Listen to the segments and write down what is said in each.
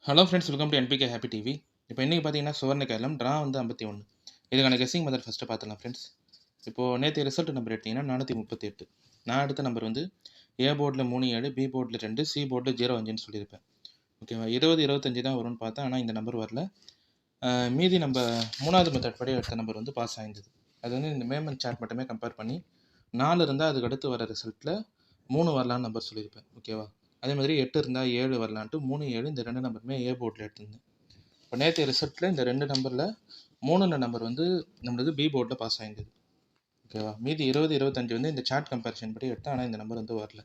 Hello friends, welcome to NPK happy TV. இப்போ இன்றைக்கி பார்த்தீங்கன்னா சுவர்ண கேரளம் ட்ரா வந்து 51. இதுக்கான கெஸ்ஸிங் மெத்தட் ஃபஸ்ட்டு பார்த்துலாம் ஃப்ரெண்ட்ஸ். இப்போது நேற்று ரிசல்ட் நம்பர் எடுத்திங்கன்னா 438. நான் எடுத்த நம்பர் வந்து ஏ போர்டில் 37, பி போர்டில் 2, சி போர்டில் 05ன்னு சொல்லியிருப்பேன். ஓகேவா, 20, 25 தான் வரும்னு பார்த்தேன், ஆனால் இந்த நம்பர் வரல. மீதி நம்ம மூணாவது மெத்தட் படி எடுத்த நம்பர் வந்து பாஸ் ஆயிருந்தது. அது வந்து இந்த மேமன் சார்ட் மட்டுமே கம்பேர் பண்ணி 4 இருந்தால் அதுக்கு அடுத்து வர ரிசல்ட்டில் 3 வரலான்னு நம்பர் சொல்லியிருப்பேன். ஓகேவா, அதே மாதிரி 8 இருந்தால் 7 வரலான்ட்டு 3, 7 இந்த ரெண்டு நம்பருமே ஏ போர்டில் எடுத்திருந்தேன். இப்போ நேற்று ரிசல்ட்டில் இந்த ரெண்டு நம்பரில் 3 நம்பர் வந்து நம்மளுக்கு பி போர்டில் பாஸ் ஆகிருந்தது. ஓகேவா, மீதி 20, 25 வந்து இந்த சார்ட் கம்பேரிசன் படி எடுத்தேன், ஆனால் இந்த நம்பர் வந்து வரல.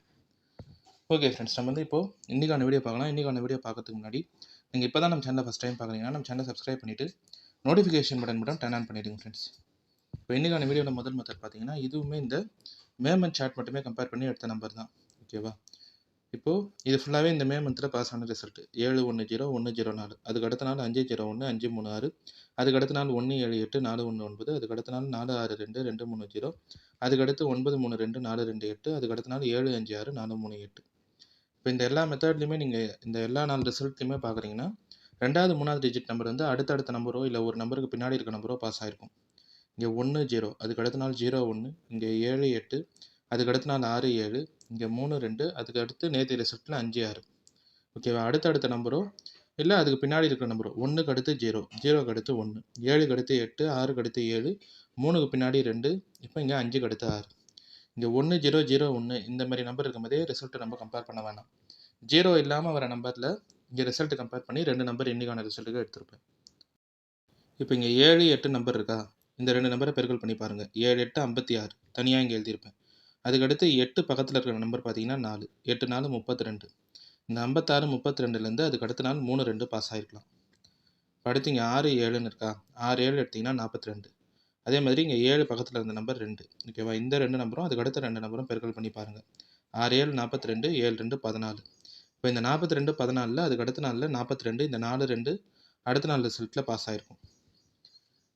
ஓகே ஃப்ரெண்ட்ஸ், நம்ம வந்து இப்போது இன்றைக்கான வீடியோ பார்க்கலாம். இன்றைக்கான வீடியோ பார்க்கறதுக்கு முன்னாடி நீங்கள் இப்போ தான் நம்ம சேனலை ஃபஸ்ட் டைம் பார்க்குறீங்கன்னா நம்ம சேனலை சப்ஸ்கிரைப் பண்ணிவிட்டு நோட்டிஃபிகேஷன் பட்டன் மட்டும் டர்ன் ஆன் பண்ணிவிடுங்க ஃப்ரெண்ட்ஸ். இப்போ இன்றைக்கான வீடியோவில் முதல் மெத்தட் பார்த்தீங்கன்னா இதுவுமே இந்த மேமன் சார்ட் மட்டுமே கம்பேர் பண்ணி எடுத்த நம்பர் தான். ஓகேவா, இப்போது இது ஃபுல்லாகவே இந்த மே மந்தில் பாஸ் ஆன ரிசல்ட் 710 104. அதுக்கு அடுத்த நாள் 501 536. அதுக்கு அடுத்த நாள் 178 419. அதுக்கு அடுத்த நாள் 462 230. அதுக்கு அடுத்து 932 428. அதுக்கு அடுத்த நாள் 756 438. இப்போ இந்த எல்லா மெத்தட்லையுமே நீங்கள் இந்த எல்லா 4 ரிசல்ட்லையுமே பார்க்குறீங்கன்னா ரெண்டாவது மூணாவது டிஜிட் நம்பர் வந்து அடுத்தடுத்த நம்பரோ இல்லை ஒரு நம்பருக்கு பின்னாடி இருக்க நம்பரோ பாஸ் ஆகிருக்கும். இங்கே 10, அதுக்கு அடுத்த நாள் 01, இங்கே 78, அதுக்கு அடுத்த நாள் 67, இங்கே 32, அதுக்கு அடுத்து நேற்று ரிசல்ட்டில் 56. ஓகேவா, அடுத்தடுத்த நம்பரோ இல்லை அதுக்கு பின்னாடி இருக்கிற நம்பரோ 1க்கு அடுத்து 0, 0க்கு அடுத்து 1, 7க்கு அடுத்து 8, 6க்கு அடுத்து 7, 3க்கு பின்னாடி 2, இப்போ இங்கே 5க்கு அடுத்து 6. இங்கே 1 0 0 1 இந்த மாதிரி நம்பர் இருக்கும் போதே ரிசல்ட்டை நம்ம கம்பேர் பண்ண வேணாம். 0 இல்லாமல் வர நம்பரில் இங்கே ரிசல்ட் கம்பேர் பண்ணி 2 நம்பர் இன்றைக்கான ரிசல்ட்டுக்கு எடுத்திருப்பேன். இப்போ இங்கே 7 8 நம்பர் இருக்கா, இந்த 2 நம்பரை பெருக்கல் பண்ணி பாருங்கள். 7 8 56 தனியாக இங்கே எழுதியிருப்பேன். அதுக்கடுத்து 8 பக்கத்தில் இருக்கிற நம்பர் பார்த்தீங்கன்னா 4, 8 4 32. இந்த 56 32லேருந்து அதுக்கு அடுத்த நாள் 3 2 பாஸ் ஆகிருக்கலாம். அடுத்து இங்கே 6 7ன்னு இருக்கா, 6 7 எடுத்திங்கன்னா 42. அதே மாதிரி இங்கே 7 பக்கத்தில் இருந்த நம்பர் 2. ஓகேவா, இந்த 2 நம்பரும் அதுக்கு அடுத்த 2 நம்பரும் பெருக்கல் பண்ணி பாருங்கள். 6 7 42, 7 2 14. இப்போ இந்த 42 14ல் அதுக்கு அடுத்த நாளில் 42, இந்த 4 2 அடுத்த நாள் ரிசல்ட்டில் பாஸ் ஆகிருக்கும்.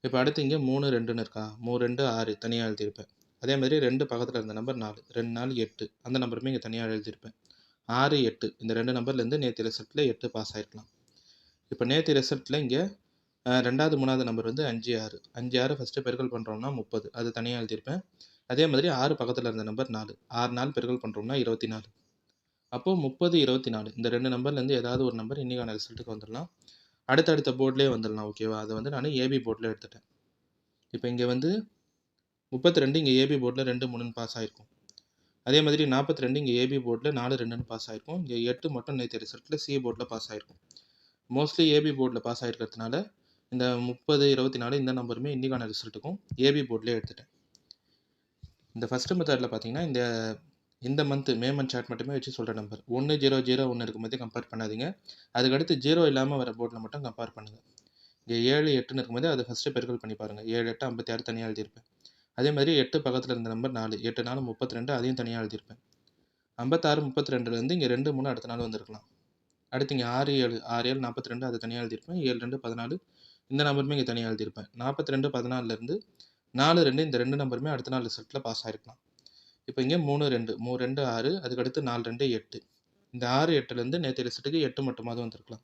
இப்போ அடுத்து இங்கே 3 2ன்னு இருக்கா, 3 2 6 தனியாக எழுதியிருப்பேன். அதே மாதிரி 2 பக்கத்தில் இருந்த நம்பர் 4, 2 4 8 அந்த நம்பருமே இங்கே தனியாக எழுதியிருப்பேன். 6 8 இந்த 2 நம்பர்லேருந்து நேற்று ரிசல்ட்டில் 8 பாஸ் ஆகிருக்கலாம். இப்போ நேற்று ரிசல்ட்டில் இங்கே ரெண்டாவது மூணாவது நம்பர் வந்து 5 6, 5 6 ஃபஸ்ட்டு பெருக்கல் பண்ணுறோம்னா 30, அது தனியாக எழுதியிருப்பேன். அதே மாதிரி 6 பக்கத்தில் இருந்த நம்பர் 4, 6 4 பெருக்கல் பண்ணுறோம்னா 24. அப்போது 30 24 இந்த 2 நம்பர்லேருந்து ஏதாவது ஒரு நம்பர் இன்றைக்கான ரிசல்ட்டுக்கு வந்துடலாம். அடுத்தடுத்த போர்ட்லேயே வந்துடலாம். ஓகேவா, அதை வந்து நான் ஏபி போர்டில் எடுத்துட்டேன். இப்போ இங்கே வந்து 32 இங்கே ஏபி போர்டில் 2 3ன்னு பாஸ் ஆகிருக்கும். அதே மாதிரி 42 இங்கே ஏபி போர்டில் 4 2ன்னு பாஸ் ஆகிருக்கும். இங்கே 8 மட்டும் நேற்று ரிசல்ட்டில் சி போர்டில் பாஸ் ஆகிருக்கும். மோஸ்ட்லி ஏபி போர்டில் பாஸ் ஆகிருக்கிறதுனால இந்த 30 24 இந்த நம்பருமே இன்றைக்கான ரிசல்ட்டுக்கும் ஏபி போர்ட்லேயே எடுத்துட்டேன். இந்த ஃபஸ்ட்டு மெத்தடில் பார்த்தீங்கன்னா இந்த மந்த்து மே மந்த் சார்ட் மட்டுமே வச்சு சொல்கிற நம்பர் 1 0 0 1 இருக்கும்போதே கம்பேர் பண்ணாதீங்க. அதுக்கடுத்து 0 இல்லாமல் வர போர்டில் மட்டும் கம்பேர் பண்ணுங்கள். இங்கே 7 8ன்னு இருக்கும்போது அதை ஃபஸ்ட்டு பெருக்கல் பண்ணி பாருங்கள். 7 8 56 தனியாக எழுதியிருப்பேன். அதே மாதிரி 8 பக்கத்தில் இருந்த நம்பர் 4, 8 4 32 அதையும் தனியாக எழுதியிருப்பேன். 56 32லேருந்து இங்கே 2 3 அடுத்த நாள் வந்திருக்கலாம். அடுத்து இங்கே 6 7 6 7 42 அதை தனியாக எழுதியிருப்பேன். 7 2 14 இந்த நம்பருமே இங்கே தனியாக எழுதியிருப்பேன். 42 14லேருந்து 4 2 இந்த 2 நம்பருமே அடுத்த நாள் ரிசல்ட்டில் பாஸ் ஆகிருக்கலாம். இப்போ இங்கே 3 2 3 2 6, அதுக்கடுத்து 4 2 8. இந்த 6 8லேருந்து நேற்று ரிசல்ட்டுக்கு 8 மட்டுமாவது வந்திருக்கலாம்.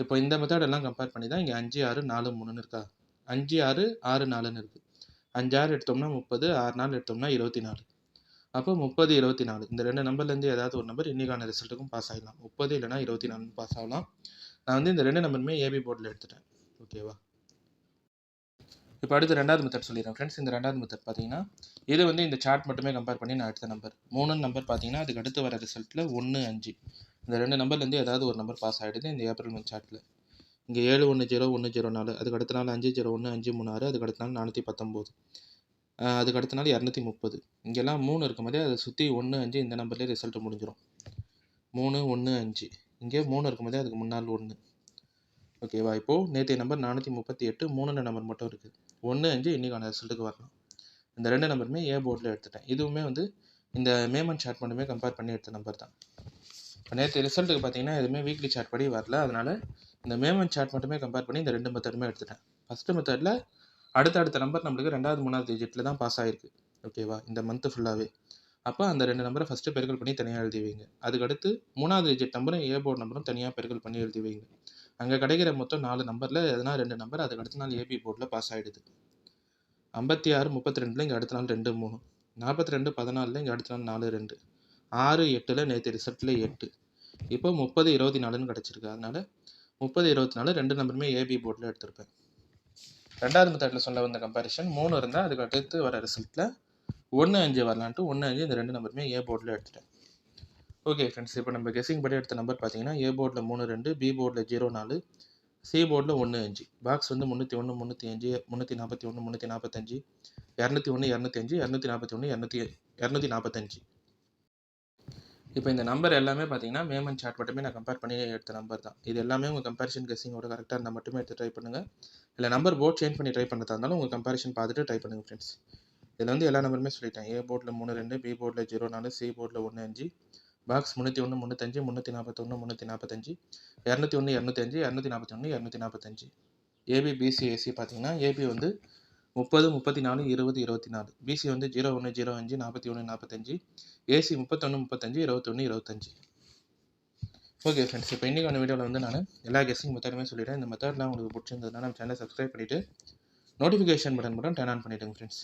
இப்போ இந்த மெத்தடெல்லாம் கம்பேர் பண்ணி தான் இங்கே 5 6 4 3ன்னு இருக்கா, 5 6 6 4ன்னு இருக்குது. 5 6 எடுத்தோம்னா 30, 6 4 எடுத்தோம்னா 24. அப்போ 30 24 இந்த 2 நம்பர்லேருந்து ஏதாவது ஒரு நம்பர் இன்றைக்கான ரிசல்ட்டுக்கும் பாஸ் ஆகிடலாம். 30 இல்லைனா 24 பாஸ் ஆகலாம். நான் வந்து இந்த 2 நம்பருமே ஏபி போர்டில் எடுத்துட்டேன். ஓகேவா, இப்போ அடுத்து ரெண்டாவது மெத்தட் சொல்லிடுறேன் ஃப்ரெண்ட்ஸ். இந்த ரெண்டாவது மெத்தட் பார்த்தீங்கன்னா இது வந்து இந்த சார்ட் மட்டுமே கம்பேர் பண்ணி நான் எடுத்த நம்பர் 3 நம்பர் பார்த்தீங்கன்னா அதுக்கு அடுத்து வர ரிசல்ட்டில் 1 5 இந்த 2 நம்பர்லேருந்து ஏதாவது ஒரு நம்பர் பாஸ் ஆகிடுது இந்த ஏப்ரல் மந்த் சார்ட்டில். இங்கே 7 1 0 1 0 4, அதுக்கு அடுத்த நாள் 5 0 1 5 3 6, அதுக்கு அடுத்த நாள் 419, அதுக்கு அடுத்த நாள் 230. இங்கெல்லாம் 3 இருக்கும் போதே அதை சுற்றி 1 5 இந்த நம்பர்லேயே ரிசல்ட் முடிஞ்சிடும். 3 1 5 இங்கே 3 இருக்கும் போதே அதுக்கு முன்னால் 1. ஓகேவா, இப்போது நேற்றைய நம்பர் 438, 3 நம்பர் மட்டும் இருக்குது. 1 5 இன்றைக்கான ரிசல்ட்டுக்கு வரலாம். இந்த 2 நம்பருமே ஏ போர்டில் எடுத்துட்டேன். இதுவுமே வந்து இந்த மேமன் சார்ட் மட்டுமே கம்பேர் பண்ணி எடுத்த நம்பர் தான். இப்போ நேற்று ரிசல்ட்டுக்கு பார்த்தீங்கன்னா எதுவுமே வீக்லி சார்ட் படி வரல. அதனால் இந்த மேமன் சார்ட் மட்டுமே கம்பேர் பண்ணி இந்த 2 மெத்தடுமே எடுத்துட்டேன். ஃபஸ்ட்டு மெத்தடில் அடுத்தடுத்த நம்பர் நம்மளுக்கு ரெண்டாவது மூணாவது டிஜிட்டில் தான் பாஸ் ஆகிருக்கு. ஓகேவா, இந்த மந்த்து ஃபுல்லாகவே. அப்போ அந்த 2 நம்பரை ஃபஸ்ட்டு பெருக்கல் பண்ணி தனியாக எழுதி வைங்க. அதுக்கடுத்து 3வது டிஜிட் நம்பரும் ஏ போர்டு நம்பரும் தனியாக பெருக்கல் பண்ணி எழுதி வைங்க. அங்கே கிடைக்கிற மொத்தம் 4 நம்பரில் எதனா 2 நம்பர் அதுக்கு அடுத்த நாள் ஏபி போர்டில் பாஸ் ஆகிடுது. 56 32ல் இங்கே அடுத்த நாள் 2 3, 42 14ல் இங்கே அடுத்த நாள் 4 2, 6 8ல் நேற்று ரிசல்ட்டில் 8. இப்போ 30 24ன்னு கிடச்சிருக்கு. அதனால் 30 24 2 நம்பருமே ஏபி போர்டில் எடுத்திருப்பேன். 2வது மெத்தடில் சொல்ல வந்த கம்பேரிஷன் 3 இருந்தால் அதுக்கு அடுத்து வர ரிசல்ட்டில் 1 5 வரலான்ட்டு 1 5 இந்த 2 நம்பருமே ஏ போர்டில் எடுத்துட்டேன். ஓகே ஃப்ரெண்ட்ஸ், இப்போ நம்ம கெஸிங் படி எடுத்த நம்பர் பார்த்தீங்கன்னா ஏ போர்டில் 3 2, பி போர்டில் 0 4, சி போர்டில் 1 5. பாக்ஸ் வந்து 301 305 341 345 201 205 241 245. இப்போ இந்த நம்பர் எல்லாமே பார்த்தீங்கன்னா மேமன் சார்ட் மட்டுமே நான் கம்பேர் பண்ணி எடுத்த நம்பர் தான். இது எல்லாமே உங்கள் கம்பேரிஷன் கெஸிங்கோட கரெக்டாக இருந்தால் மட்டுமே எடுத்து ட்ரை பண்ணுங்கள். இல்லை நம்பர் போர்ட் சேஞ்ச் பண்ணி ட்ரை பண்ணுறதா இருந்தாலும் உங்கள் கம்பேரிஷன் பார்த்துட்டு ட்ரை பண்ணுங்கள் ஃப்ரெண்ட்ஸ். இதில் வந்து எல்லா நம்பருமே சொல்லிட்டேன். ஏ போர்டில் 3 2, பி போர்டில் 0 4, சி போர்டில் 1 5, பாக்ஸ் 301 305 341 345 201 205 241 245. ஏபி பிசி ஏசி பார்த்தீங்கன்னா ஏபி வந்து 30 34 20 24, பிசி வந்து 01 05 41 45, ஏசி 31 35 21 25. ஓகே ஃப்ரெண்ட்ஸ், இப்போ இன்றைக்கான வீடியோவில் வந்து நான் எல்லா கெஸ்ஸிங் மெத்தடுமே சொல்லிட்டேன். இந்த மெத்தட்லாம் உங்களுக்கு பிடிச்சிருந்ததுன்னா நம்ம சேனலை சப்ஸ்கிரைப் பண்ணிவிட்டு நோட்டிஃபிகேஷன் பட்டன் மட்டும் டர்ன் ஆன் பண்ணிவிடுங்க ஃப்ரெண்ட்ஸ்.